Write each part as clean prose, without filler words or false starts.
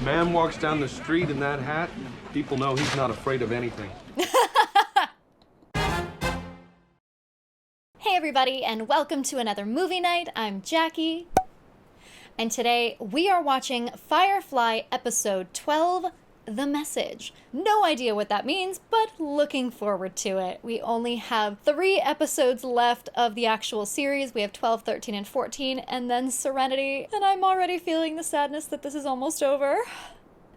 Man walks down the street in that hat, people know he's not afraid of anything. Hey everybody, and welcome to another movie night. I'm Jacqui, and today we are watching Firefly episode 12, The Message. No idea what that means, but looking forward to it. We only have 3 episodes left of the actual series. We have 12, 13, and 14, and then Serenity, and I'm already feeling the sadness that this is almost over.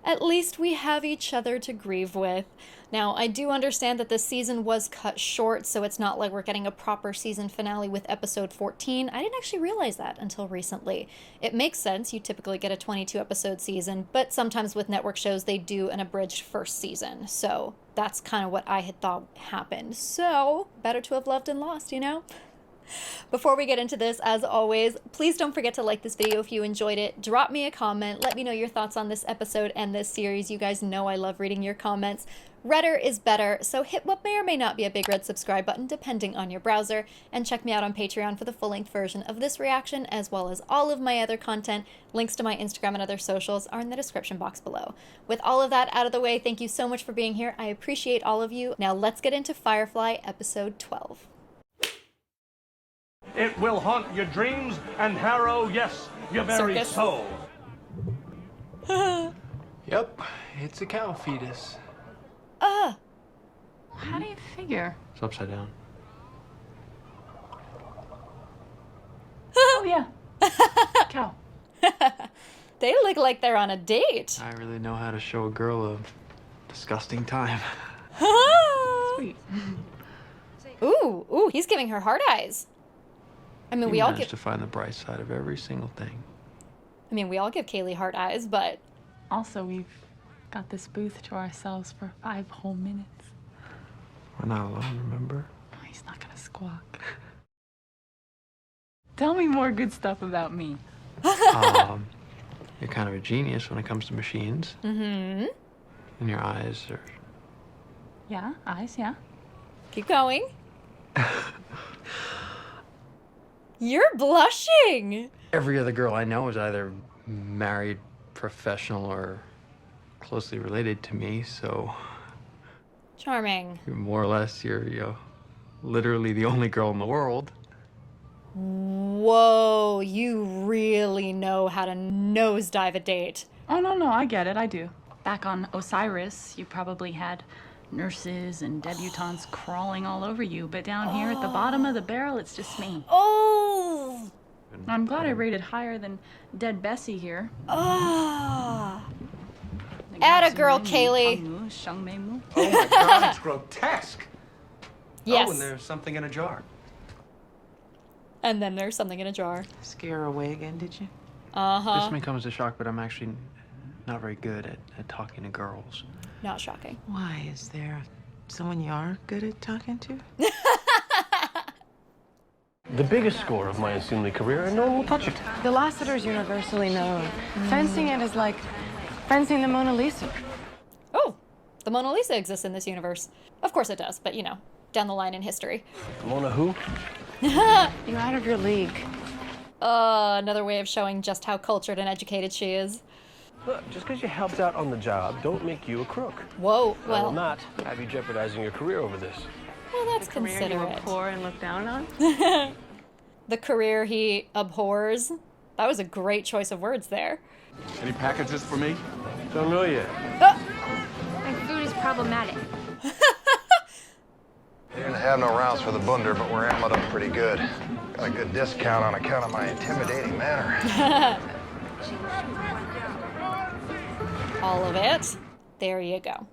At least we have each other to grieve with. Now, I do understand that this season was cut short, so it's not like we're getting a proper season finale with episode 14. I didn't actually realize that until recently. It makes sense, you typically get a 22-episode season, but sometimes with network shows they do an abridged first season, so that's kind of what I had thought happened. So, better to have loved and lost, you know? Before we get into this, as always, please don't forget to like this video if you enjoyed it. Drop me a comment. Let me know your thoughts on this episode and this series. You guys know I love reading your comments. Redder is better, so hit what may or may not be a big red subscribe button depending on your browser, and check me out on Patreon for the full-length version of this reaction as well as all of my other content. Links to my Instagram and other socials are in the description box below. With all of that out of the way, thank you so much for being here. I appreciate all of you. Now let's get into Firefly episode 12. It will haunt your dreams and harrow, yes, your very Circus. soul. Yep, it's a cow fetus. How do you figure? It's upside down. Oh, yeah. Cow. They look like they're on a date. I really know how to show a girl a disgusting time. Sweet. Ooh, he's giving her hard eyes. I mean, we all managed give to find the bright side of every single thing. we all give Kaylee hard eyes, but Also, we've got this booth to ourselves for 5 whole minutes. We're not alone, remember? Oh, he's not gonna squawk. Tell me more good stuff about me. You're kind of a genius when it comes to machines. mm-hmm. And your eyes are... Yeah, eyes, yeah. Keep going. You're blushing. Every other girl I know is either married, professional, or closely related to me, so... Charming. More or less, you're literally the only girl in the world. Whoa, you really know how to nosedive a date. Oh, no, I get it, I do. Back on Osiris, you probably had nurses and debutantes crawling all over you, but down here at the bottom of the barrel, it's just me. Oh! I'm glad I rated higher than Dead Bessie here. Ah! Atta girl, Kaylee. Oh my god, it's grotesque. Yes. Oh, and there's something in a jar. And then there's something in a jar. Scare her away again, did you? Uh-huh. This may come as a shock, but I'm actually not very good at talking to girls. Not shocking. Why, is there someone you are good at talking to? The biggest score of my unseemly career, and no one will touch it. The Lassiter is universally known. Fencing it is like fencing the Mona Lisa. Oh, the Mona Lisa exists in this universe. Of course it does, but you know, down the line in history. Mona who? You're out of your league. Another way of showing just how cultured and educated she is. Look, just because you helped out on the job, don't make you a crook. Whoa, I will well, not have you jeopardizing your career over this. that's You were considerate. poor and looked down on. The career he abhors. That was a great choice of words there. Any packages for me? Don't know yet. My food is problematic. They didn't have no rounds for the bunder, but we're ammoed up pretty good. Got a good discount on account of my intimidating manner. All of it. There you go.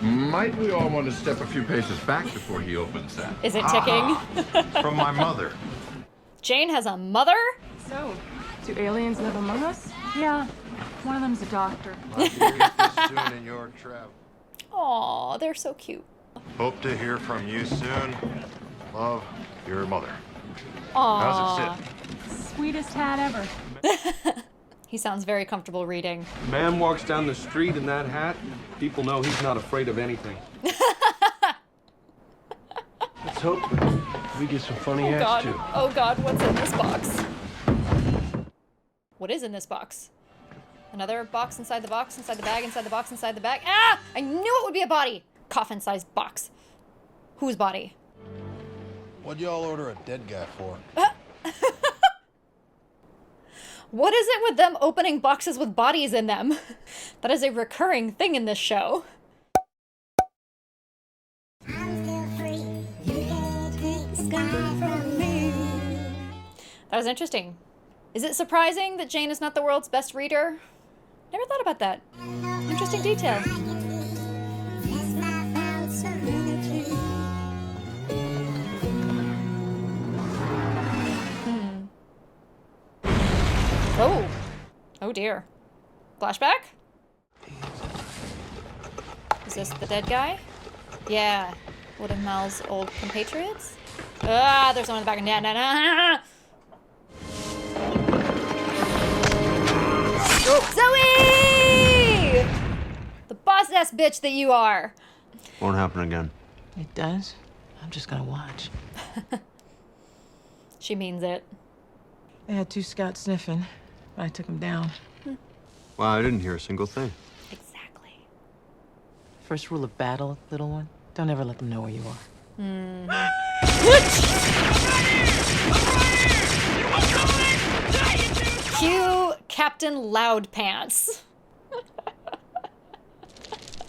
Might we all want to step a few paces back before he opens that? Is it ticking? From my mother. Jane has a mother? So, do aliens live among us? Yeah, one of them's a doctor. Glad to get this soon in your travel. Aw, they're so cute. Hope to hear from you soon. Love, your mother. Aw. How's it sit? Sweetest hat ever. He sounds very comfortable reading. Man walks down the street in that hat, people know he's not afraid of anything. Let's hope we get some funny hats, God. too. Oh God, what's in this box? What is in this box? Another box inside the box, inside the bag, inside the box, inside the bag. Ah! I knew it would be a body! Coffin-sized box. Whose body? What'd y'all order a dead guy for? What is it with them opening boxes with bodies in them? That is a recurring thing in this show. That was interesting. Is it surprising that Jane is not the world's best reader? Never thought about that. Interesting detail. Oh. Oh dear. Flashback? Is this the dead guy? Yeah. One of Mal's old compatriots? Ah, there's someone in the back. Nah, nah, nah. Zoe! The boss-ass bitch that you are. Won't happen again. It does? I'm just gonna watch. She means it. They had 2 scouts sniffing, but I took them down. Wow, I didn't hear a single thing. Exactly. First rule of battle, little one, don't ever let them know where you are. Cue Captain Loudpants.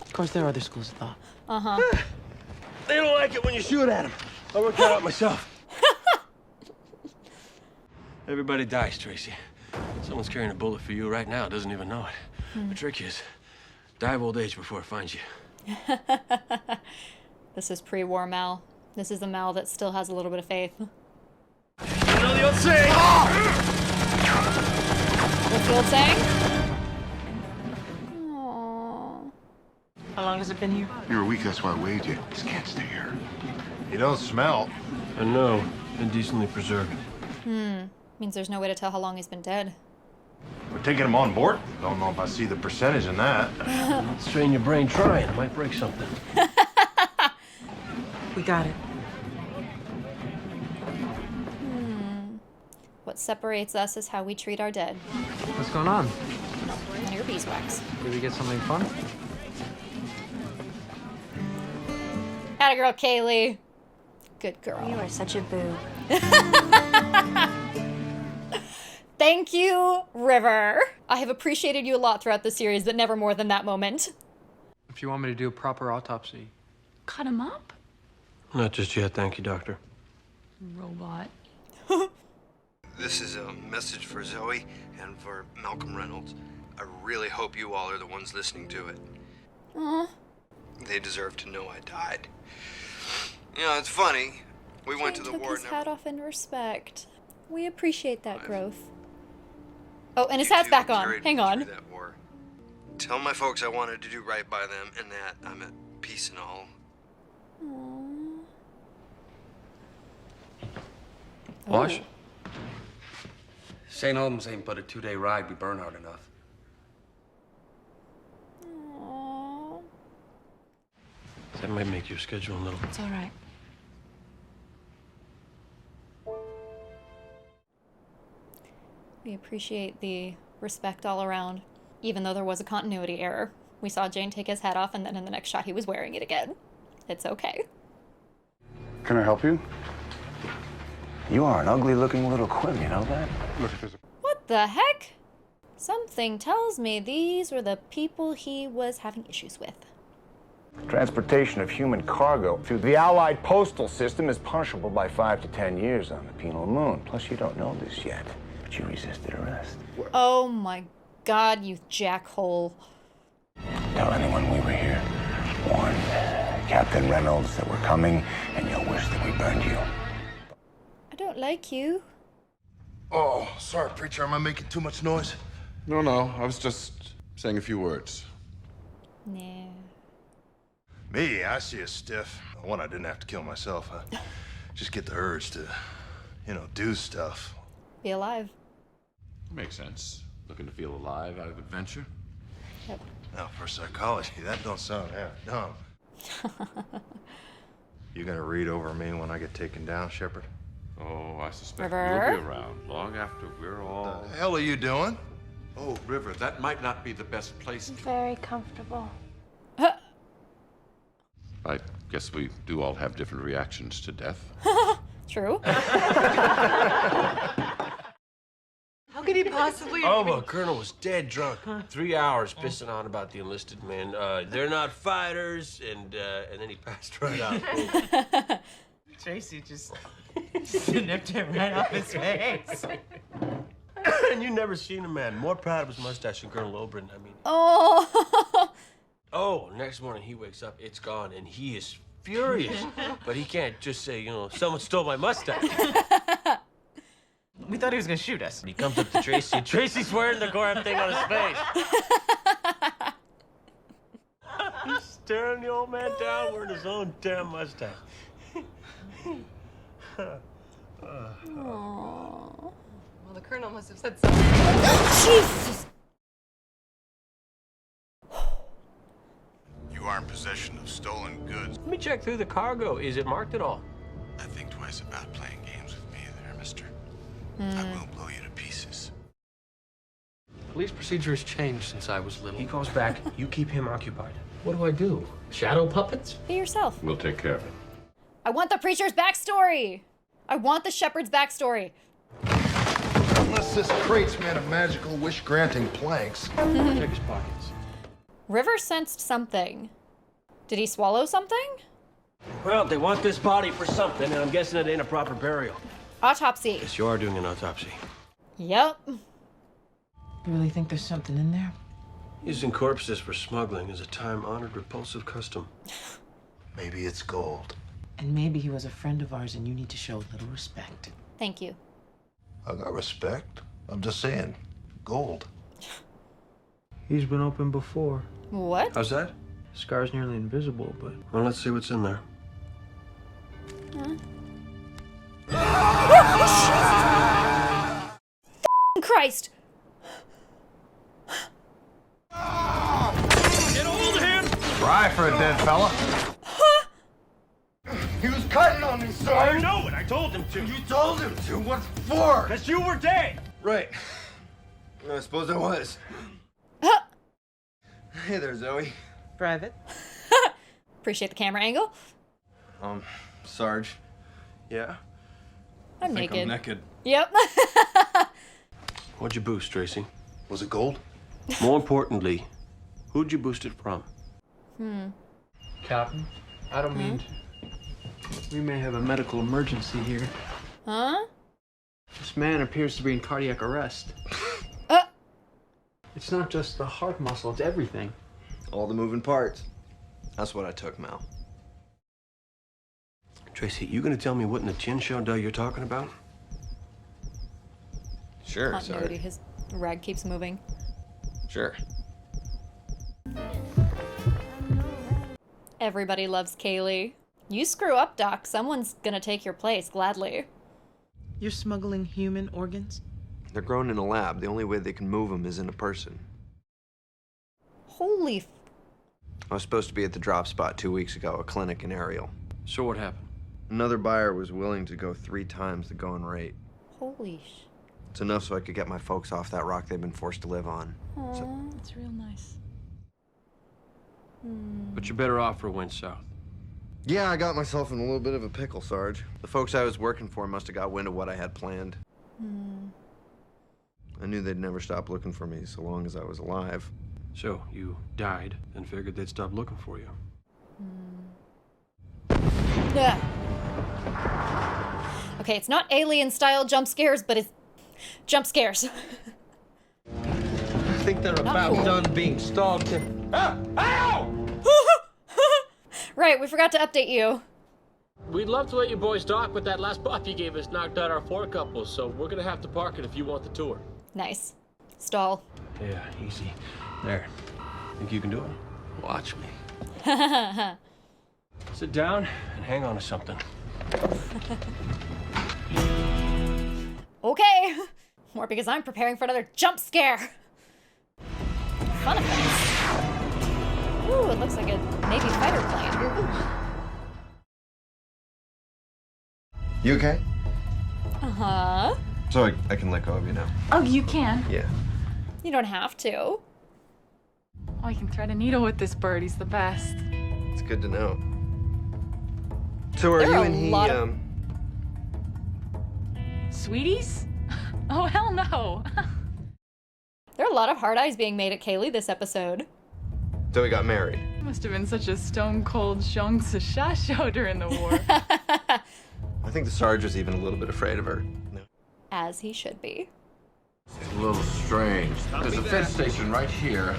Of course, there are other schools of thought. Uh-huh. They don't like it when you shoot at them. I worked that out myself. Everybody dies, Tracy. Someone's carrying a bullet for you right now, doesn't even know it. The trick is, die of old age before it finds you. This is pre-war Mal. This is the Mal that still has a little bit of faith. You know the old saying? What's the old saying? Aww. How long has it been here? You were weak, that's why I waved you. Just can't stay here. You don't smell. I know. Indecently preserved. Means there's no way to tell how long he's been dead. We're taking him on board. Don't know if I see the percentage in that. Strain your brain trying. It might break something. We got it. What separates us is how we treat our dead. What's going on? None of your beeswax. Did we get something fun? Atta girl, Kaylee. Good girl. You are such a boo. Thank you, River. I have appreciated you a lot throughout the series, but never more than that moment. If you want me to do a proper autopsy. Cut him up? Not just yet, thank you, Doctor. Robot. This is a message for Zoe and for Malcolm Reynolds. I really hope you all are the ones listening to it. Aw. They deserve to know I died. You know, it's funny. We went to the took war. his hat off in respect. We appreciate that I've- growth. Oh, and his You hat's two back on. carried Hang me on. through that war. Tell my folks I wanted to do right by them and that I'm at peace and all. Aww. Wash? St. Albans ain't but a 2-day ride. We burn hard enough. Aww. That might make your schedule a little. It's all right. We appreciate the respect all around, even though there was a continuity error. We saw Jane take his hat off, and then in the next shot, he was wearing it again. It's okay. Can I help you? You are an ugly-looking little quim, you know that? Look, if there's a... What the heck? Something tells me these were the people he was having issues with. Transportation of human cargo through the Allied postal system is punishable by 5 to 10 years on the penal moon. Plus, you don't know this yet, but you resisted arrest. Oh my god, you jackhole. Tell anyone we were here. Warn Captain Reynolds that we're coming, and you'll wish that we burned you. I don't like you. Oh, sorry, preacher. Am I making too much noise? No, no. I was just saying a few words. Nah. Me, I see a stiff. One, I didn't have to kill myself. I just get the urge to, do stuff. Be alive. Makes sense. Looking to feel alive out of adventure. Yep. Now, for psychology, that don't sound half dumb. You gonna read over me when I get taken down, Shepard? Oh, I suspect River? you'll be around long after we're all... The hell are you doing? Oh, River, that might not be the best place. Very comfortable. I guess we do all have different reactions to death. True. How could he possibly? Oh, well, Colonel was dead drunk. 3 hours pissing on about the enlisted men. They're not fighters, and then he passed right out. Tracy just snipped him right off his face. And you never seen a man more proud of his mustache than Colonel Oberyn. I mean. Oh. Oh, next morning he wakes up, it's gone, and he is furious. But he can't just say, you know, someone stole my mustache. We thought he was gonna shoot us. He comes up to Tracy, and Tracy's wearing the damn thing on his face. He's staring the old man down, wearing his own damn mustache. Aww. Well, the Colonel must have said something. Jesus! You are in possession of stolen goods. Let me check through the cargo. Is it marked at all? I think twice about playing games with me there, mister. I will blow you to pieces. Police procedure has changed since I was little. He goes back, you keep him occupied. What do I do? Shadow puppets? Be yourself. We'll take care of it. I want the preacher's backstory. I want the shepherd's backstory. Unless this crate's made of magical wish-granting planks. Check his pockets. River sensed something. Did he swallow something? Well, they want this body for something, and I'm guessing it ain't a proper burial. Autopsy. Yes, you are doing an autopsy. Yep. You really think there's something in there? Using corpses for smuggling is a time-honored, repulsive custom. Maybe it's gold. And maybe he was a friend of ours and you need to show a little respect. Thank you. I got respect. I'm just saying, gold. He's been open before. What? How's that? Scar's nearly invisible, but... Well, let's see what's in there. Christ! Get hold of him! Try for a dead fella. He was cutting on me, sir. I know it. I told him to. You told him to. What for? Because you were dead. Right. I suppose I was. Hey there, Zoe. Private? Appreciate the camera angle. Sarge. Yeah? I'm naked. I'm naked. Yep. What'd you boost, Tracy? Was it gold? More importantly, who'd you boost it from? Captain, I don't mean to. We may have a medical emergency here. Huh? This man appears to be in cardiac arrest. It's not just the heart muscle, it's everything. All the moving parts. That's what I took, Mal. Tracy, you gonna tell me what in the chin show dough you're talking about? Sure, Continuity. sorry. His rag keeps moving. Sure. Everybody loves Kaylee. You screw up, Doc. Someone's gonna take your place, gladly. You're smuggling human organs? They're grown in a lab. The only way they can move them is in a person. Holy f... I was supposed to be at the drop spot 2 weeks ago, a clinic in Ariel. So what happened? Another buyer was willing to go 3 times the going rate. Holy sh... It's enough so I could get my folks off that rock they've been forced to live on. Aww. That's real nice. But you're better off for it went south. Yeah, I got myself in a little bit of a pickle, Sarge. The folks I was working for must have got wind of what I had planned. I knew they'd never stop looking for me so long as I was alive. So, you died and figured they'd stop looking for you. Yeah. Okay, it's not alien-style jump scares, but it's jump scares. I think they're about cool. done being stalked. Ow! Right, we forgot to update you. We'd love to let you boys talk, but that last pop you gave us knocked out our 4 couples, so we're gonna have to park it if you want the tour. Nice. Stall. Yeah, easy. There. Think you can do it? Watch me. Sit down and hang on to something. Okay. More because I'm preparing for another jump scare. Fun effects. Ooh, it looks like a Navy fighter plane. You okay? Uh-huh. So I can let go of you now. Oh, you can? Yeah. You don't have to. Oh, I can thread a needle with this bird. He's the best. It's good to know. So are There you are and a he, lot of- Sweeties? Oh, hell no. There are a lot of hard eyes being made at Kaylee this episode. Zoe got married. Must have been such a stone-cold Zhang Sasha show during the war. I think the Sarge was even a little bit afraid of her. No. As he should be. It's a little strange. There's a fed station right here,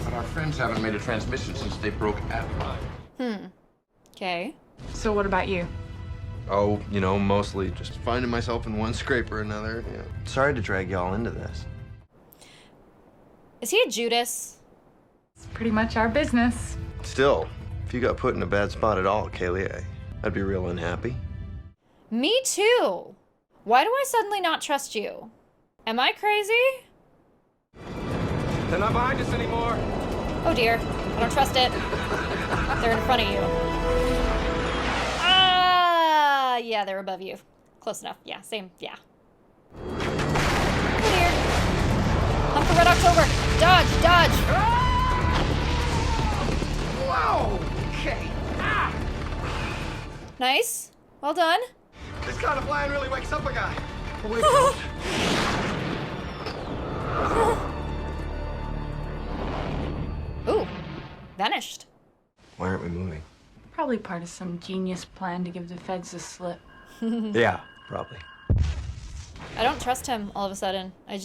but our friends haven't made a transmission since they broke Admiral. Okay. So what about you? Oh, you know, mostly just finding myself in one scrape or another. Yeah. Sorry to drag y'all into this. Is he a Judas? It's pretty much our business. Still, if you got put in a bad spot at all, Kaylee, I'd be real unhappy. Me too. Why do I suddenly not trust you? Am I crazy? They're not behind us anymore. Oh dear. I don't trust it. They're in front of you. Ah, yeah, they're above you. Close enough. Yeah, same. Yeah. Oh dear. Hunt for Red October. Dodge, dodge. Whoa! Okay. Ah! Nice. Well done. This kind of flying really wakes up a guy. Ooh. Vanished. Why aren't we moving? Probably part of some genius plan to give the feds a slip. Yeah, probably. I don't trust him all of a sudden. I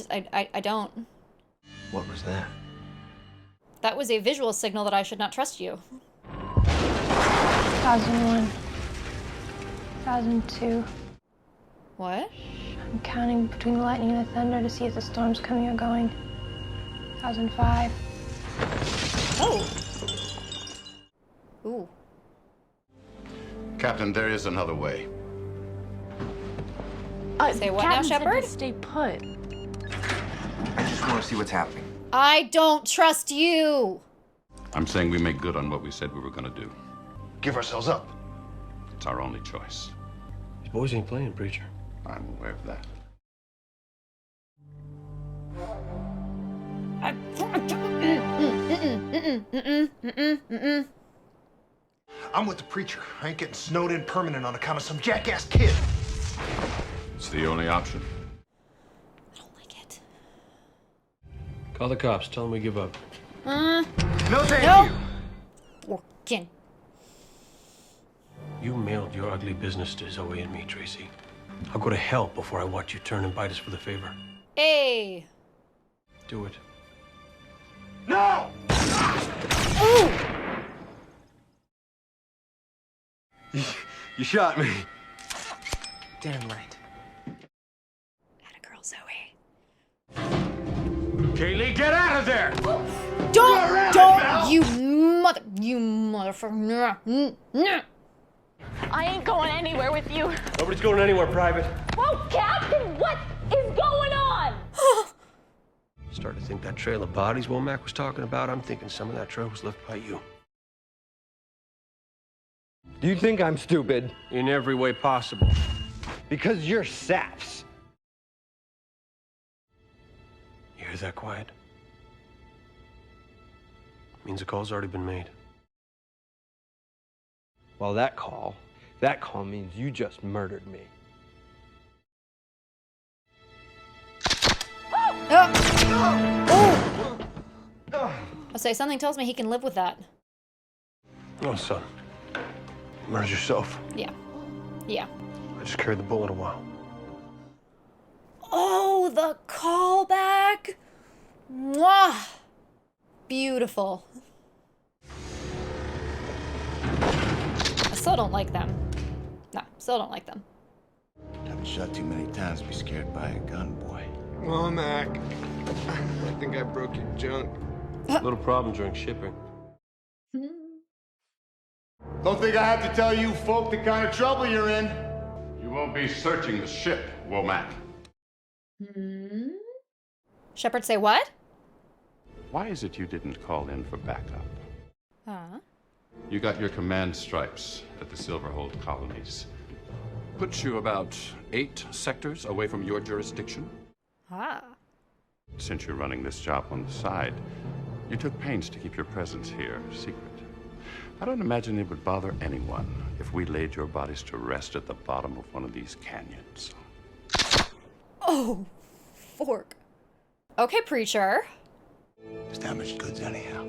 don't. What was that? That was a visual signal that I should not trust you. 1001. 1002. What? I'm counting between the lightning and the thunder to see if the storm's coming or going. 1005. Oh. Ooh. Captain, there is another way. Say what Captain now, said to Shepard? stay put. I just want to see what's happening. I don't trust you. I'm saying we make good on what we said we were going to do. Give ourselves up. It's our only choice. These boys ain't playing, Preacher. I'm aware of that. I'm with the preacher. I ain't getting snowed in permanent on account of some jackass kid. It's the only option. I don't like it. Call the cops. Tell them we give up. No, thank No. you. Working. You mailed your ugly business to Zoe and me, Tracy. I'll go to hell before I watch you turn and bite us for the favor. Hey. Do it. No! Ooh. You shot me. Damn right. Atta girl, Zoe. Kaylee, get out of there! Don't, you motherfucker. I ain't going anywhere with you. Nobody's going anywhere private. Whoa, Captain, what is going on? Starting to think that trail of bodies Womack was talking about, I'm thinking some of that trail was left by you. Do you think I'm stupid? In every way possible. Because you're saps. You hear that quiet? Means the call's already been made. Well, that call means you just murdered me. I'll say something tells me he can live with that. Oh, son. You murdered yourself. Yeah. Yeah. I just carried the bullet a while. Oh, the callback. Mwah. Beautiful. I still don't like them. No, still don't like them. Haven't shot too many times to be scared by a gun, boy. Oh, Mac. I think I broke your junk. Little problem during shipping. Don't think I have to tell you folk the kind of trouble you're in. You won't be searching the ship, Womack. Shepard say what? Why is it you didn't call in for backup? Huh? You got your command stripes at the Silverhold colonies. Puts you about 8 sectors away from your jurisdiction. Ah. Since you're running this job on the side, you took pains to keep your presence here secret. I don't imagine it would bother anyone if we laid your bodies to rest at the bottom of one of these canyons. Oh, fork. Okay, preacher. It's damaged goods anyhow.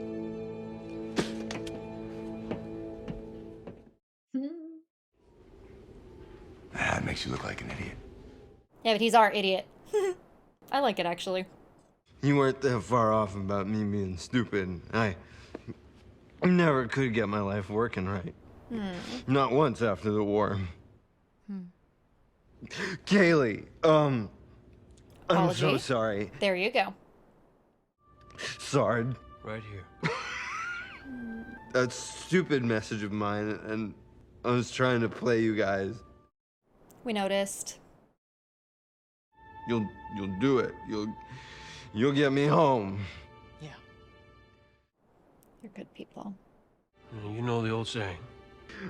That makes you look like an idiot. Yeah, but he's our idiot. I like it, actually. You weren't that far off about me being stupid. I never could get my life working right. Not once after the war. Kaylee, I'm so Apology. sorry. There you go. Sard. Right here. That stupid message of mine, and I was trying to play you guys. We noticed. You'll do it. You'll get me home. You're good people. You know the old saying.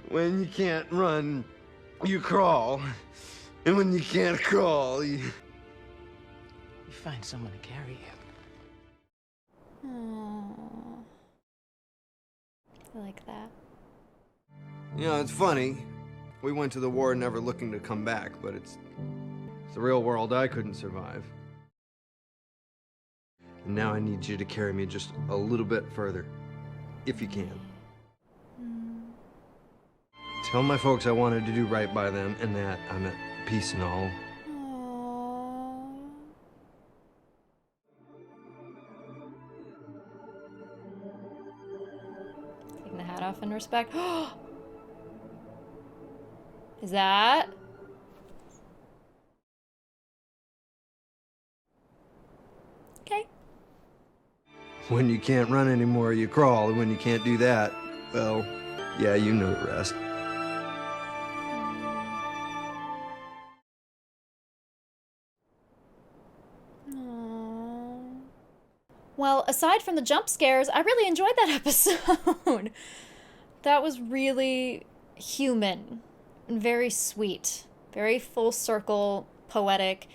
When you can't run, you crawl. And when you can't crawl, you find someone to carry you. Aww. I like that. You know, it's funny. We went to the war never looking to come back, but it's the real world I couldn't survive. And now I need you to carry me just a little bit further, if you can. Tell my folks I wanted to do right by them and that I'm at peace and all. Taking the hat off in respect. Is that? Okay. When you can't run anymore, you crawl. And when you can't do that, well, yeah, you know the rest. Well, aside from the jump scares, I really enjoyed that episode. That was really human and very sweet, very full circle, poetic,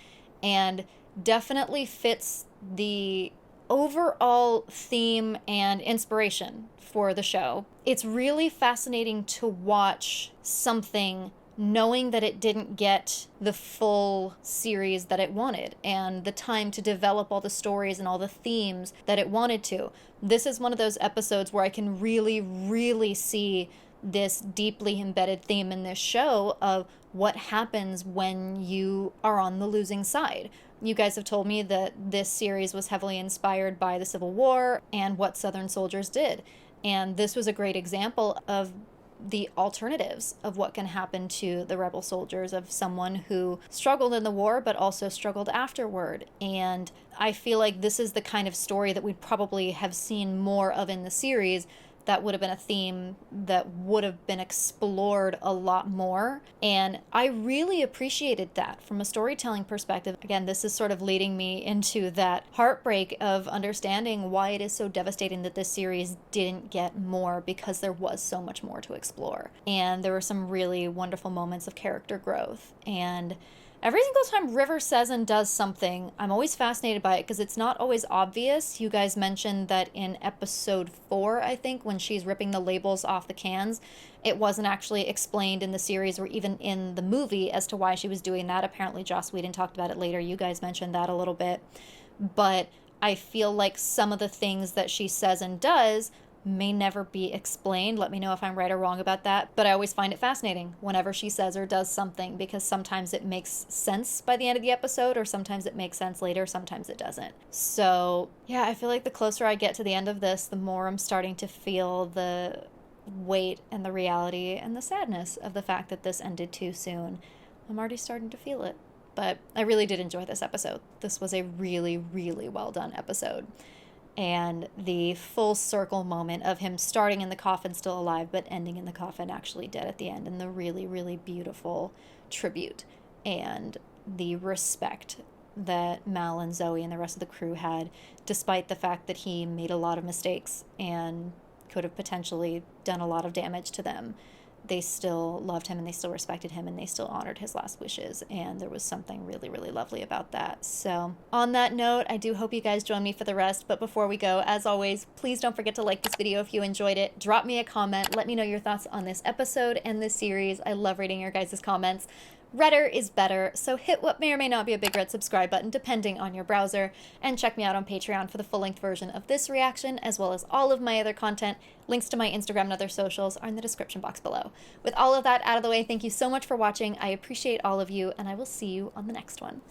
and definitely fits the overall theme and inspiration for the show. It's really fascinating to watch something knowing that it didn't get the full series that it wanted and the time to develop all the stories and all the themes that it wanted to. This is one of those episodes where I can really, really see this deeply embedded theme in this show of what happens when you are on the losing side. You guys have told me that this series was heavily inspired by the Civil War and what Southern soldiers did. And this was a great example of the alternatives of what can happen to the rebel soldiers, of someone who struggled in the war but also struggled afterward. And I feel like this is the kind of story that we'd probably have seen more of in the series. That would have been a theme that would have been explored a lot more. And I really appreciated that from a storytelling perspective. Again, this is sort of leading me into that heartbreak of understanding why it is so devastating that this series didn't get more, because there was so much more to explore. And there were some really wonderful moments of character growth. And every single time River says and does something, I'm always fascinated by it because it's not always obvious. You guys mentioned that in episode 4, I think, when she's ripping the labels off the cans, it wasn't actually explained in the series or even in the movie as to why she was doing that. Apparently Joss Whedon talked about it later. You guys mentioned that a little bit. But I feel like some of the things that she says and does may never be explained. Let me know if I'm right or wrong about that. But I always find it fascinating whenever she says or does something, because sometimes it makes sense by the end of the episode, or sometimes it makes sense later, sometimes it doesn't. So yeah, I feel like the closer I get to the end of this, the more I'm starting to feel the weight and the reality and the sadness of the fact that this ended too soon. I'm already starting to feel it. But I really did enjoy this episode. This was a really, really well done episode. And the full circle moment of him starting in the coffin still alive, but ending in the coffin actually dead at the end, and the really, really beautiful tribute and the respect that Mal and Zoe and the rest of the crew had, despite the fact that he made a lot of mistakes and could have potentially done a lot of damage to them. they still loved him and they still respected him and they still honored his last wishes. And there was something really, really lovely about that. So on that note, I do hope you guys join me for the rest. But before we go, as always, please don't forget to like this video if you enjoyed it. Drop me a comment. Let me know your thoughts on this episode and this series. I love reading your guys' comments. Redder is better, so hit what may or may not be a big red subscribe button depending on your browser, and check me out on Patreon for the full-length version of this reaction, as well as all of my other content. Links to my Instagram and other socials are in the description box below. With all of that out of the way, thank you so much for watching. I appreciate all of you, and I will see you on the next one.